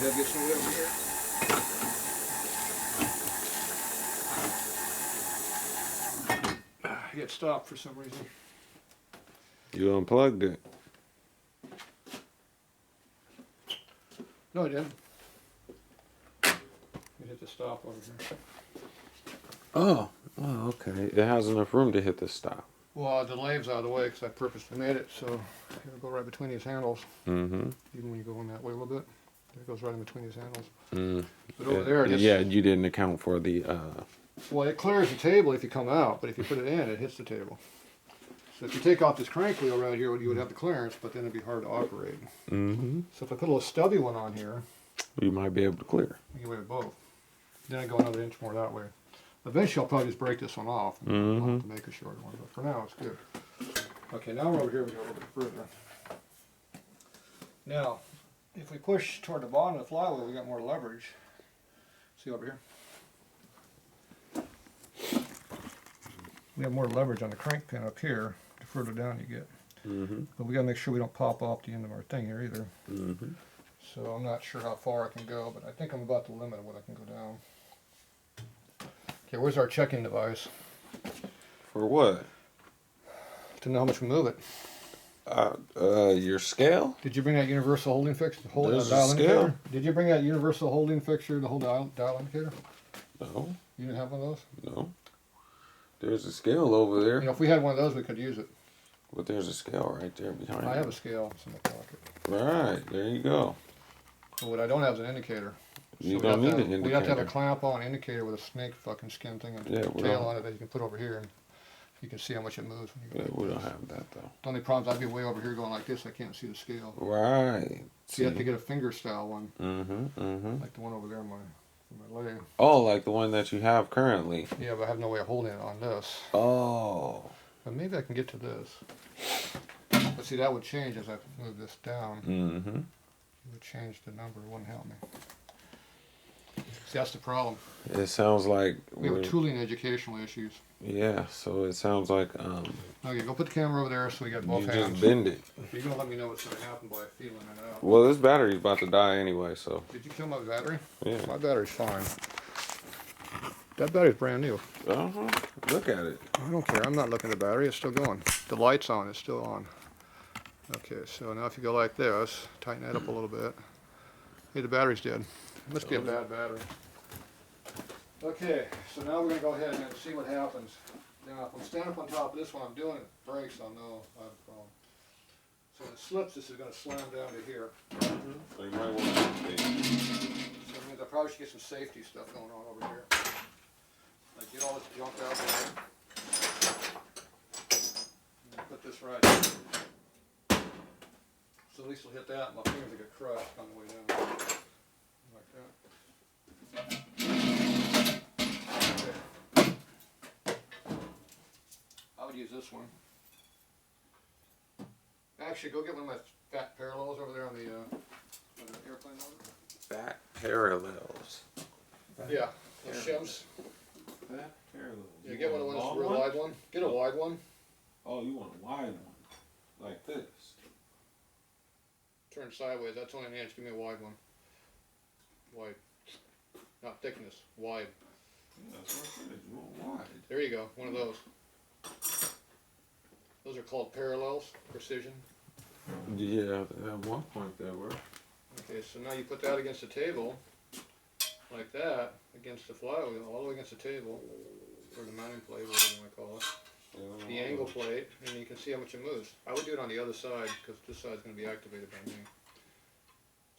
gotta get some way over here. It stopped for some reason. You unplugged it. No, I didn't. You hit the stop over here. Oh, okay. It has enough room to hit the stop. Well, the lathes out of the way because I purposely made it so it'll go right between these handles. Mm-hmm. Even when you go in that way a little bit, it goes right in between these handles. Mm. But over there, yeah, you didn't account for the. Well, it clears the table if you come out, but if you put it in, it hits the table. So if you take off this crank wheel right here, you would have the clearance, but then it'd be hard to operate. Mm-hmm. So if I put a little stubby one on here, You might be able to clear. you can weigh both. Then I go another inch more that way. Eventually, I'll probably just break this one off and I'll have to make a shorter one, but for now, it's good. Okay, now we're over here, we go a little bit further. Now, if we push toward the bottom of the flywheel, we got more leverage. See over here? We have more leverage on the crank pin up here, the further down you get. Mm-hmm. But we gotta make sure we don't pop off the end of our thing here either. Mm-hmm. So I'm not sure how far I can go, but I think I'm about the limit of what I can go down. Okay, where's our checking device? For what? To know how much we move it. Your scale? Did you bring that universal holding fixture? There's a Dial scale. indicator? Did you bring that universal holding fixture to hold dial indicator? No, You didn't have one of those? no. There's a scale over there. You know, if we had one of those, we could use it. But there's a scale right there behind I have you. a scale. It's in my pocket. Right, there you go. But what I don't have is an indicator. You So don't need an We have to have indicator. a clamp on indicator with a snake fucking skin thing and Yeah, we tail don't- on it that you can put over here and you can see how much it moves when you Yeah, go. we don't have that though. The only problem is I'd be way over here going like this. I can't see the scale. Right. So you have to get a finger style one, Mm-hmm. Mm-hmm. like the one over there in my leg. Oh, like the one that you have currently. Yeah, but I have no way of holding it on this. Oh. But maybe I can get to this. But see, that would change as I move this down. Mm-hmm. It would change the number. It wouldn't help me. See, that's the problem. It sounds like We have tooling educational issues. yeah. So it sounds like Okay, go put the camera over there so we got both you hands. just bend it. You're gonna let me know what's gonna happen by feeling it out. Well, this battery's about to die anyway, so Did you kill my battery? yeah. My battery's fine. That battery's brand new. Uh-huh. Look at it. I don't care. I'm not looking at the battery. It's still going. The light's on. It's still on. Okay, so now if you go like this, tighten that up a little bit. Hey, the battery's dead. It must be a bad battery. Okay, so now we're going to go ahead and see what happens. Now, if I'm standing up on top of this one, I'm doing it. Brakes, I'll know I have a problem. So when it slips, this is going to slam down to here. So you might want to So that means I probably should get some safety stuff going on over here. Like get all this junk out there. Put this right here. So at least it'll hit that and my fingers will get crushed on the way down. Like that. Okay. I would use this one. Actually, go get one of my fat parallels over there on the airplane motor. Fat parallels. Yeah, the shims. Fat parallels. Yeah, get one of those real wide one. Get a wide one. Oh, you want a wide one, like this. Turn sideways. That's only an inch. Give me a wide one. Wide. Not thickness. Wide. Yeah, that's what I said. You want wide. There you go. One of those. Those are called parallels. Precision. Yeah, at one point they were. Okay, so now you put that against the table. Like that. Against the flywheel. All the way against the table. Or the mounting plate, whatever you want to call it. The angle plate, and you can see how much it moves. I would do it on the other side because this side is going to be activated by me.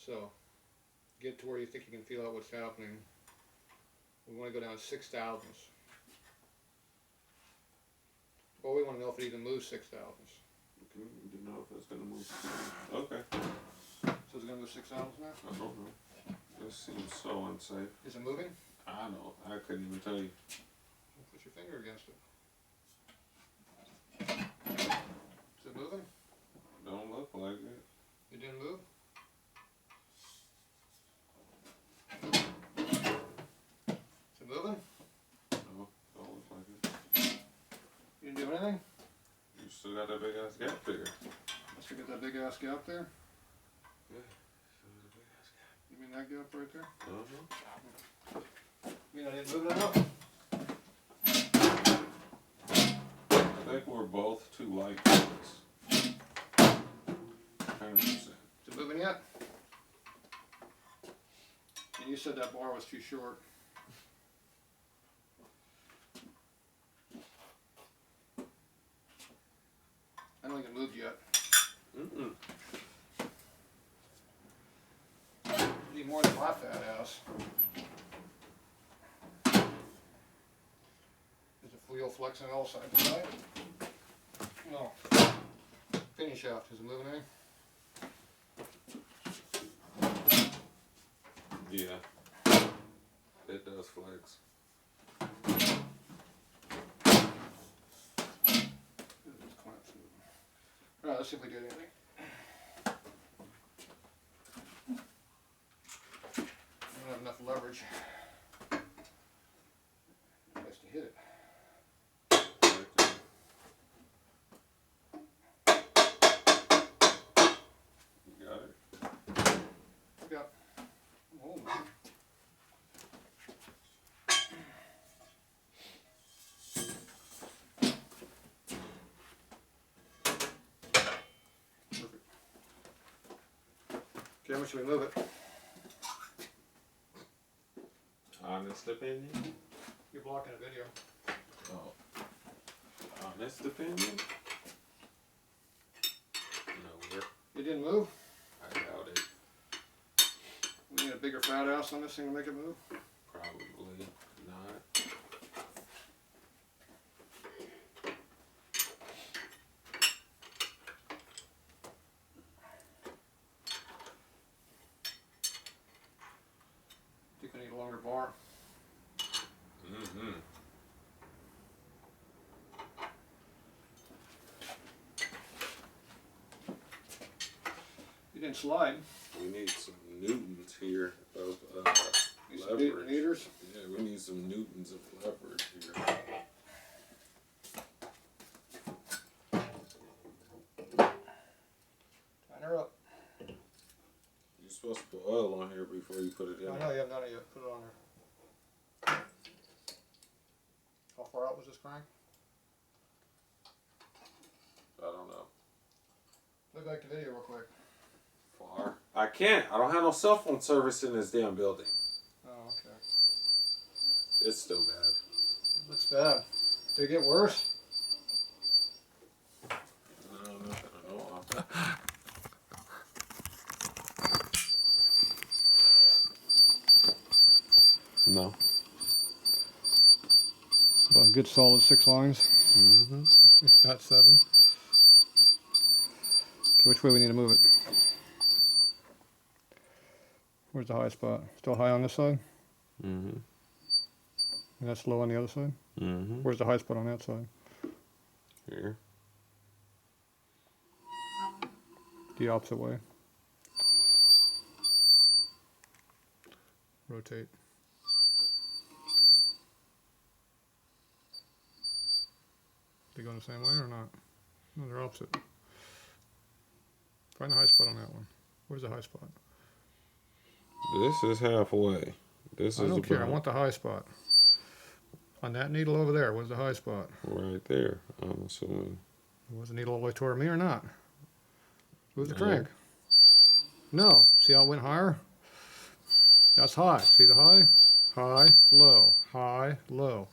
So, get to where you think you can feel out what's happening. We want to go down to 6 thousandths. Or we want to know if it even moves 6 thousandths. Okay, we didn't know if it's gonna move. Okay. So is it going to move 6 thousandths now? I don't know. This seems so unsafe. Is it moving? I know. I couldn't even tell you. Put your finger against it. Is it moving? Don't look like it. It didn't move? Is it moving? No, don't look like it. You didn't do anything? You still got that big ass gap there. Must have got that big ass gap there. Yeah. Still got a big ass gap. You mean that gap right there? Uh-huh. You mean I didn't move it enough? I think we're both too light for this. 100%. Is it moving yet? And you said that bar was too short. I don't think it moved yet. Mm-mm. Need more than my fat ass. Is the wheel flexing all side to side? No. Finish shaft, is it moving any? Yeah. It does flex. Alright, let's see if we did anything. I don't have enough leverage. Nice to hit it. Right there. You got it? Yeah. Oh. Perfect. Okay, how much should we move it? Honest opinion? You're blocking a video. Oh. Honest opinion? No, It didn't move? I doubt it. We need a bigger fat ass on this thing to make it move? Probably not. I think we need a longer bar. Mm-hmm. You didn't slide. We need some newtons here of Need some leverage. meters. Yeah, we need some newtons of leverage here. Tighten her up. You're supposed to put oil on here before you put it in. I know you have none of you. Put it on there. How far out was this crank? I don't know. Look back the video real quick. Far. I can't. I don't have no cell phone service in this damn building. Oh, okay. It's still bad. It looks bad. Did it get worse? I don't know. I don't know. No. About a good solid 6 lines, Mm-hmm. if not 7. Okay, which way we need to move it? Where's the high spot? Still high on this side? Mm-hmm. And that's low on the other side? Mm-hmm. Where's the high spot on that side? Here. The opposite way. Rotate. They going the same way or not? No, they're opposite. Find the high spot on that one. Where's the high spot? This is halfway. This I is don't care. I about want the high spot. On that needle over there, where's the high spot? right there. I'm assuming. Was the needle all the way toward me or not? Move the No. crank. No. See how it went higher? That's high. See the high? High, low, high, low.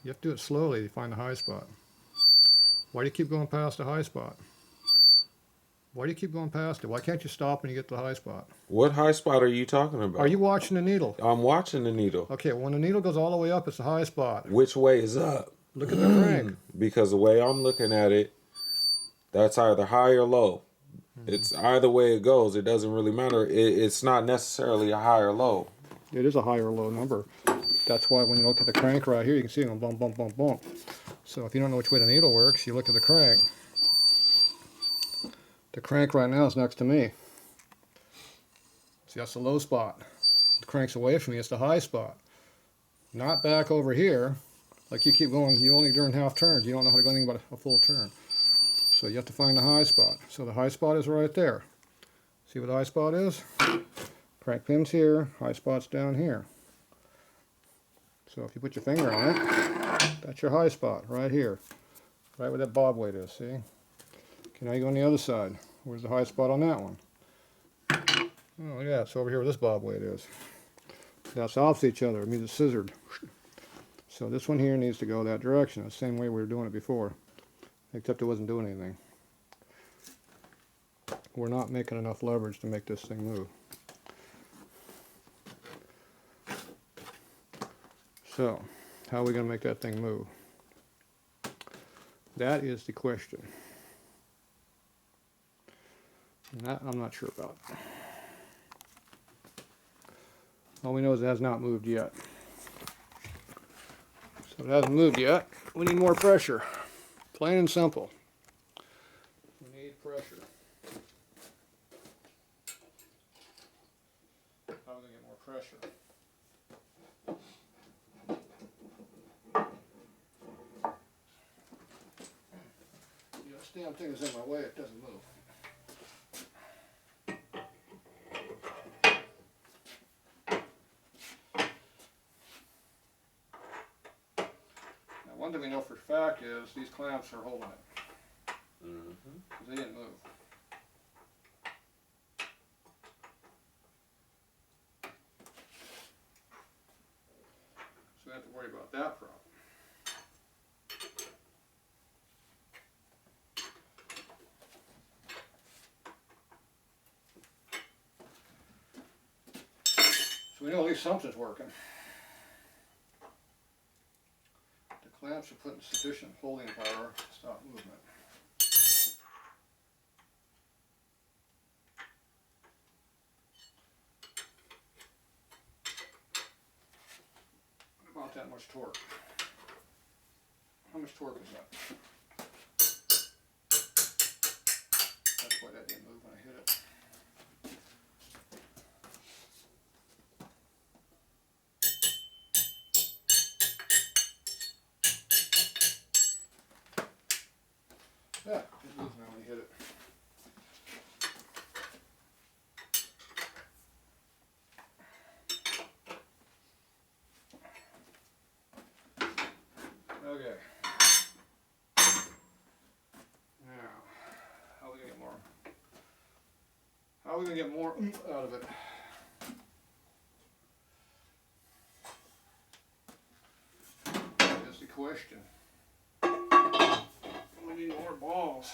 You have to do it slowly to find the high spot. Why do you keep going past the high spot? Why do you keep going past it? Why can't you stop when you get to the high spot? What high spot are you talking about? Are you watching the needle? I'm watching the needle. Okay, when the needle goes all the way up, it's the high spot. Which way is up? Look at the crank. Because the way I'm looking at it, that's either high or low. It's either way it goes. It doesn't really matter. It's not necessarily a high or low. It is a high or low number. That's why when you look at the crank right here, you can see it going bump, bump, bump, bump. So if you don't know which way the needle works, you look at the crank. The crank right now is next to me. See, that's the low spot. The crank's away from me, it's the high spot. Not back over here. Like you keep going, you only doing half turns. You don't know how to go anything but a full turn. So you have to find the high spot. So the high spot is right there. See what the high spot is? Crank pin's here, high spot's down here. So if you put your finger on it, that's your high spot right here. Right where that bob weight is, see? Okay, now you go on the other side. Where's the high spot on that one? Oh yeah, it's over here where this bob weight is. That's opposite each other, it means it's scissored. So this one here needs to go that direction, the same way we were doing it before. Except it wasn't doing anything. We're not making enough leverage to make this thing move. So, how are we going to make that thing move? That is the question. And that I'm not sure about. All we know is it has not moved yet. So it hasn't moved yet. We need more pressure. Plain and simple. We need pressure. How are we going to get more pressure? You know, this damn thing is in my way, it doesn't move. One thing we know for a fact is these clamps are holding it. Because they didn't move. So we have to worry about that problem. So we know at least something's working. Clamps are putting sufficient holding power to stop movement. What about that much torque? How much torque is that? That's why that didn't move when I hit it. Yeah, it moves now when you hit it. Okay. Now, how are we gonna get more? How are we gonna get more out of it? That's the question. We need more balls.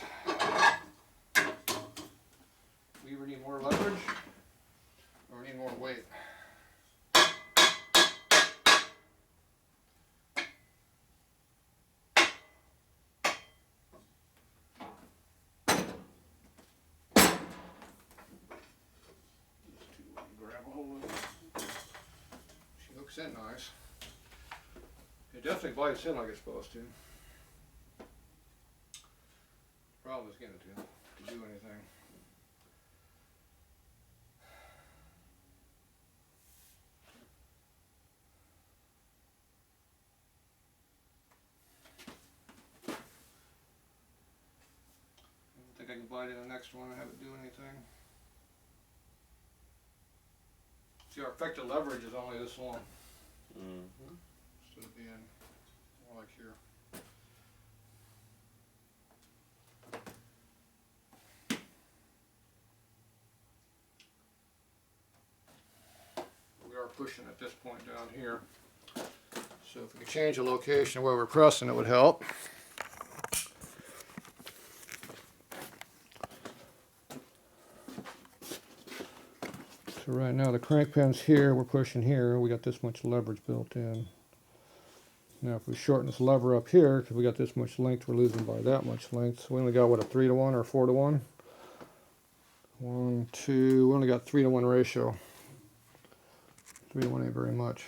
We either need more leverage or we need more weight. Just to grab a hold of it. She hooks in nice. It definitely bites in like it's supposed to. Problem is getting it to do anything. I don't think I can bite in the next one and have it do anything. See, our effective leverage is only this long. Instead of being more like here. We are pushing at this point down here. So if we could change the location where we're pressing, it would help. So right now the crank pin's here, we're pushing here, we got this much leverage built in. Now if we shorten this lever up here, because we got this much length, we're losing by that much length. So we only got, what, a 3-to-1 or 4-to-1? 1, 2, we only got 3-to-1 ratio. 3-to-1 ain't very much.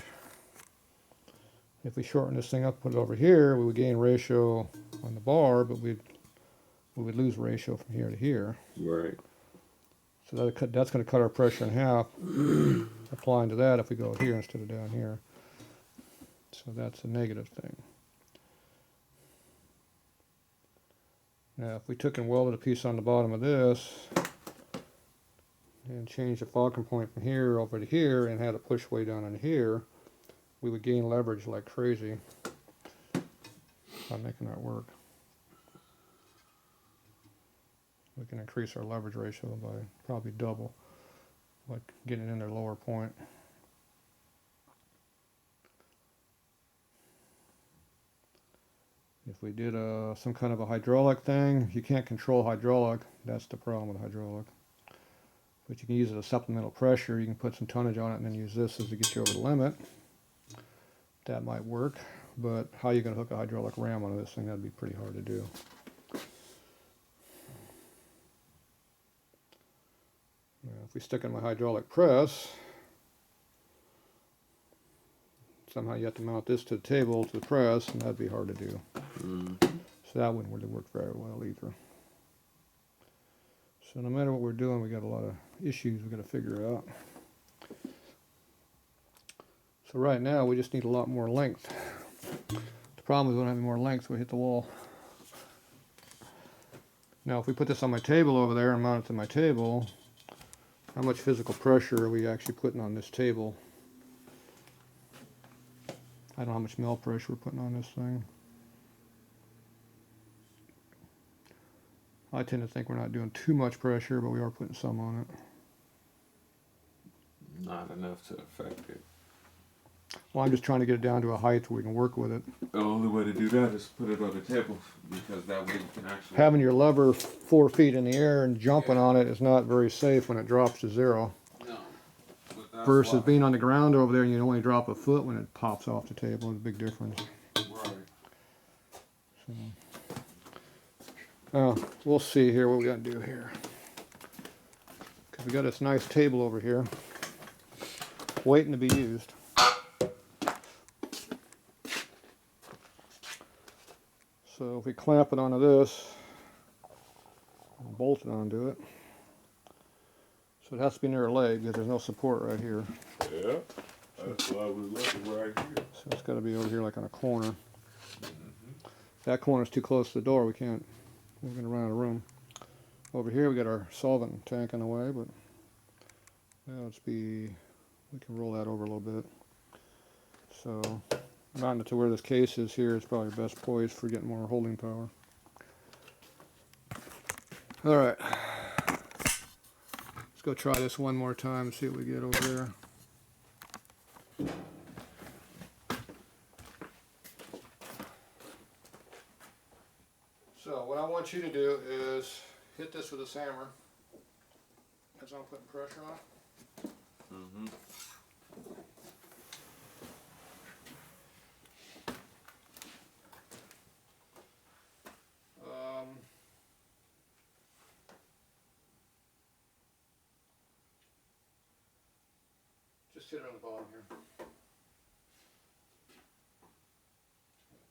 If we shorten this thing up, put it over here, we would gain ratio on the bar, but we would lose ratio from here to here. Right. So that's going to cut our pressure in half, applying to that if we go here instead of down here. So that's a negative thing. Now if we took and welded a piece on the bottom of this, and change the fulcrum point from here over to here and had it push way down in here, we would gain leverage like crazy by making that work. We can increase our leverage ratio by probably double, like getting in their lower point. If we did some kind of a hydraulic thing, you can't control hydraulic. That's the problem with hydraulic. But you can use it as supplemental pressure. You can put some tonnage on it and then use this as to get you over the limit. That might work. But how are you going to hook a hydraulic ram onto this thing? That'd be pretty hard to do. Now, if we stick in my hydraulic press, somehow you have to mount this to the table, to the press, and that'd be hard to do. So that wouldn't really work very well either. So no matter what we're doing, we got a lot of issues we got to figure out. So right now, we just need a lot more length. The problem is we don't have any more length, so we hit the wall. Now, if we put this on my table over there and mount it to my table, how much physical pressure are we actually putting on this table? I don't know how much mil pressure we're putting on this thing. I tend to think we're not doing too much pressure, but we are putting some on it. Not enough to affect it. Well, I'm just trying to get it down to a height where we can work with it. The only way to do that is put it on the table, because that way you can actually... Having your lever 4 feet in the air and jumping on it is not very safe when it drops to zero. No. Versus being on the ground over there and you only drop a foot when it pops off the table. It's a big difference. Right. So, we'll see here what we got to do here. Because we got this nice table over here waiting to be used. So if we clamp it onto this and bolt it onto it, so it has to be near a leg because there's no support right here. Yeah, that's why I was looking right here. So it's got to be over here like on a corner. If that corner's too close to the door, we're going to run out of room. Over here we got our solvent tank in the way, but now we can roll that over a little bit. So mounting it to where this case is here is probably best poised for getting more holding power. All right, let's go try this one more time and see what we get over there. So what I want you to do is hit this with a hammer as I'm putting pressure on it. Just hit it on the bottom here.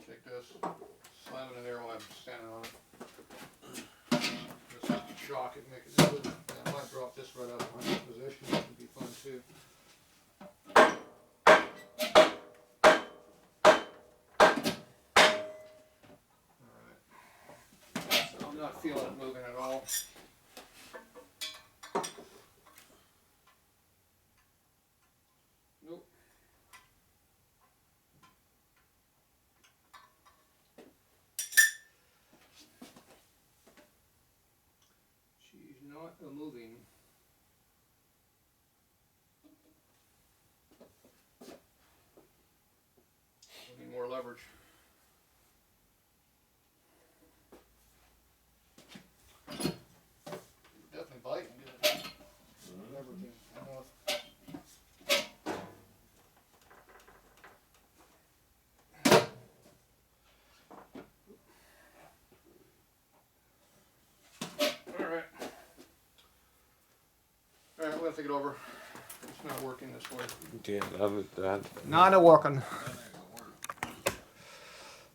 Take this, slam it in there while I'm standing on it. Just have to shock it, make it smooth. I might drop this right out of my position. That would be fun too. Alright. So I'm not feeling it moving at all. Nope. She's not moving. We need more leverage. Definitely biting good. Everything. I don't know if Alright, we're gonna think it over. It's not working this way. Yeah, that Not working.